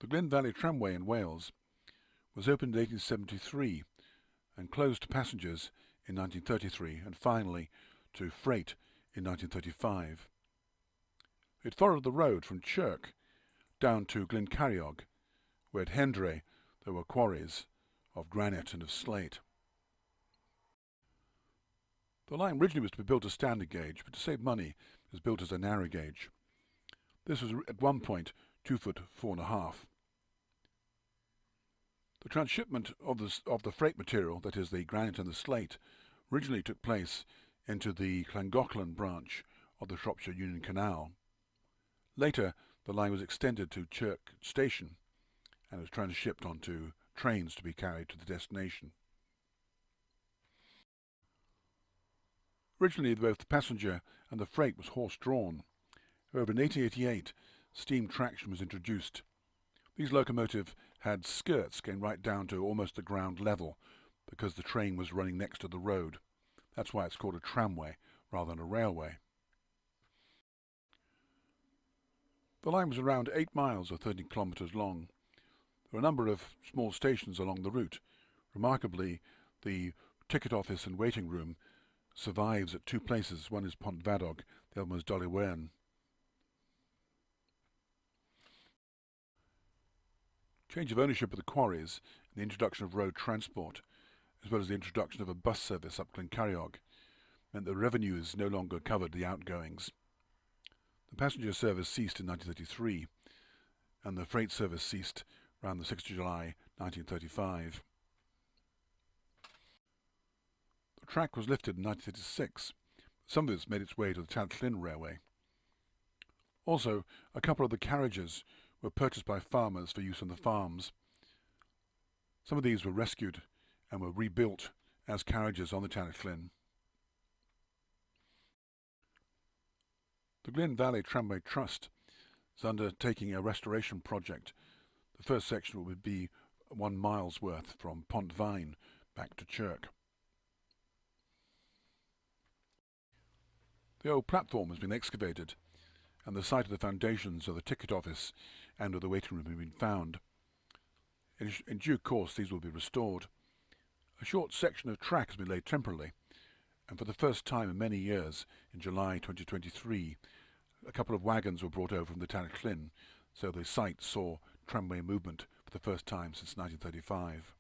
The Glyn Valley Tramway in Wales was opened in 1873 and closed to passengers in 1933 and finally to freight in 1935. It followed the road from Chirk down to Glyn where at Hendray there were quarries of granite and of slate. The line originally was to be built as standard gauge, but to save money it was built as a narrow gauge. This was at one point 2 foot 4.5. The transshipment of the freight material, that is the granite and the slate, originally took place into the Llangollen branch of the Shropshire Union Canal. Later, the line was extended to Chirk station and was transshipped onto trains to be carried to the destination. Originally, both the passenger and the freight was horse-drawn. However, in 1888, steam traction was introduced. These locomotives had skirts going right down to almost the ground level because the train was running next to the road. That's why it's called a tramway rather than a railway. The line was around 8 miles or 13 kilometres long. There were a number of small stations along the route. Remarkably, the ticket office and waiting room survives at 2 places. One is Pontfadog, the other one is Dolywern. Change of ownership of the quarries and the introduction of road transport, as well as the introduction of a bus service up Glyn meant that revenues no longer covered the outgoings. The passenger service ceased in 1933, and the freight service ceased around the 6th of July 1935. The track was lifted in 1936. Some of it made its way to the Talyllyn Railway. Also, a couple of the carriages were purchased by farmers for use on the farms. Some of these were rescued and were rebuilt as carriages on the Talyllyn. The Glyn Valley Tramway Trust is undertaking a restoration project. The first section would be 1 mile's worth from Pontfaen back to Chirk. The old platform has been excavated, and the site of the foundations of the ticket office and of the waiting room have been found. In due course these will be restored. A short section of track has been laid temporarily, and for the first time in many years, in July 2023, a couple of wagons were brought over from the Talyllyn, so the site saw tramway movement for the first time since 1935.